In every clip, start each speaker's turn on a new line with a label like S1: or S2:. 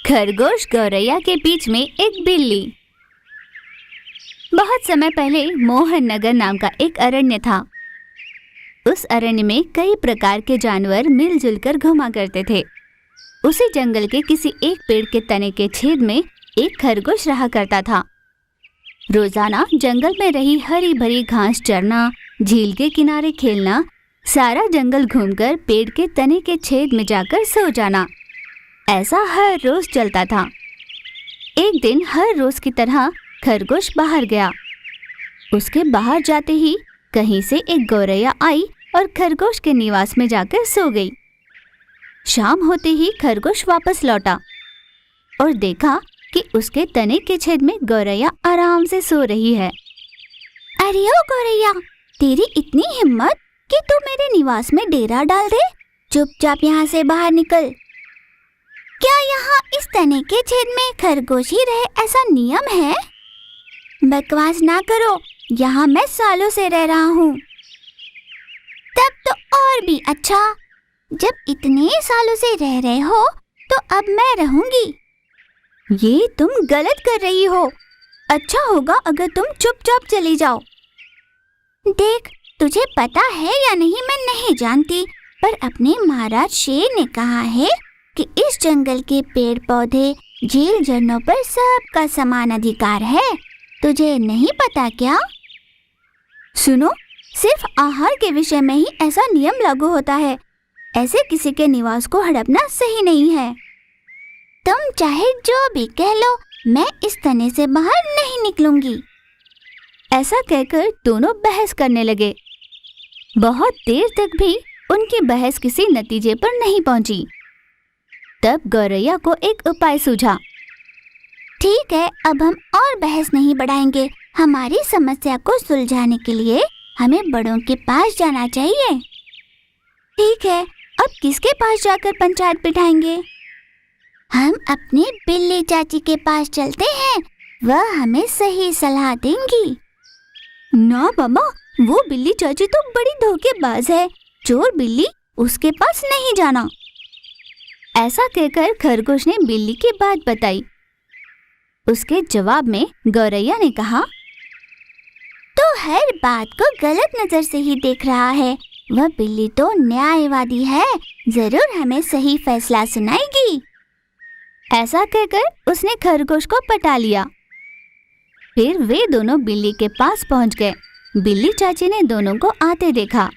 S1: खरगोश गौरैया के बीच में एक बिल्ली। बहुत समय पहले मोहन नगर नाम का एक अरण्य था। उस अरण्य में कई प्रकार के जानवर मिलजुल कर घुमा करते थे। उसी जंगल के किसी एक पेड़ के तने के छेद में एक खरगोश रहा करता था। रोजाना जंगल में रही हरी भरी घास चरना, झील के किनारे खेलना, सारा जंगल घूमकर पेड़ के तने के छेद में जाकर सो जाना, ऐसा हर रोज चलता था। एक दिन हर रोज की तरह खरगोश बाहर गया। उसके बाहर जाते ही कहीं से एक गौरैया आई और खरगोश के निवास में जाकर सो गई। शाम होते ही खरगोश वापस लौटा और देखा कि उसके तने के छेद में गौरैया आराम से सो रही है।
S2: अरे ओ गौरैया, तेरी इतनी हिम्मत कि तू मेरे निवास में डेरा डाल दे। चुपचाप यहाँ से बाहर निकल। क्या यहाँ इस तने के छेद में खरगोश ही रहे ऐसा नियम है? बकवास ना करो, यहाँ मैं सालों से रह रहा हूँ। तब तो और भी अच्छा। जब इतने सालों से रह रहे हो तो अब मैं रहूंगी।
S1: ये तुम गलत कर रही हो। अच्छा होगा अगर तुम चुपचाप चली जाओ।
S2: देख, तुझे पता है या नहीं मैं नहीं जानती, पर अपने महाराज शेर ने कहा है कि इस जंगल के पेड़ पौधे, झील झरनों पर सबका समान अधिकार है। तुझे नहीं पता क्या?
S1: सुनो, सिर्फ आहार के विषय में ही ऐसा नियम लागू होता है। ऐसे किसी के निवास को हड़पना सही नहीं है।
S2: तुम चाहे जो भी कह लो, मैं इस तने से बाहर नहीं निकलूंगी।
S1: ऐसा कहकर दोनों बहस करने लगे। बहुत देर तक भी उनकी बहस किसी नतीजे पर नहीं पहुंची। तब गौरैया को एक उपाय सूझा।
S2: ठीक है, अब हम और बहस नहीं बढ़ाएंगे। हमारी समस्या को सुलझाने के लिए हमें बड़ों के पास जाना चाहिए।
S1: ठीक है, अब किसके पास जाकर पंचायत बिठाएंगे?
S2: हम अपनी बिल्ली चाची के पास चलते हैं, वह हमें सही सलाह देंगी।
S1: ना मामा, वो बिल्ली चाची तो बड़ी धोखेबाज है। चोर बिल्ली, उसके पास नहीं जाना। ऐसा कहकर खरगोश ने बिल्ली की बात बताई। उसके जवाब में गौरैया ने कहा,
S2: तो हर बात को गलत नजर से ही देख रहा है। वह बिल्ली तो न्यायवादी है, जरूर हमें सही फैसला सुनाएगी।
S1: ऐसा कहकर उसने खरगोश को पटा लिया। फिर वे दोनों बिल्ली के पास पहुंच गए। बिल्ली चाची ने दोनों को आते देखा।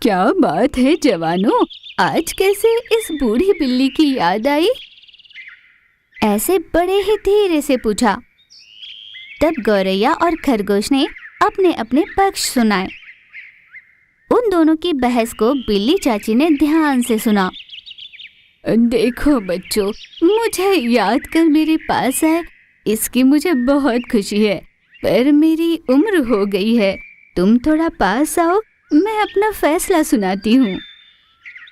S1: क्या बात है जवानों, आज कैसे इस बूढ़ी बिल्ली की याद आई? ऐसे बड़े ही धीरे से पूछा। तब गौरैया और खरगोश ने अपने अपने पक्ष सुनाए। उन दोनों की बहस को बिल्ली चाची ने ध्यान से सुना। देखो बच्चों, मुझे याद कर मेरे पास आए, इसकी मुझे बहुत खुशी है, पर मेरी उम्र हो गई है। तुम थोड़ा पास आओ, मैं अपना फैसला सुनाती हूँ।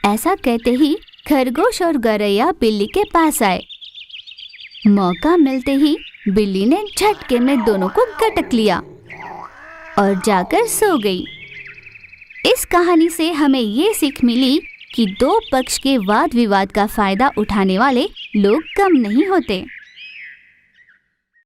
S1: ऐसा कहते ही खरगोश और गौरैया बिल्ली के पास आए। मौका मिलते ही बिल्ली ने झटके में दोनों को गटक लिया और जाकर सो गई। इस कहानी से हमें ये सीख मिली कि दो पक्ष के वाद विवाद का फायदा उठाने वाले लोग कम नहीं होते।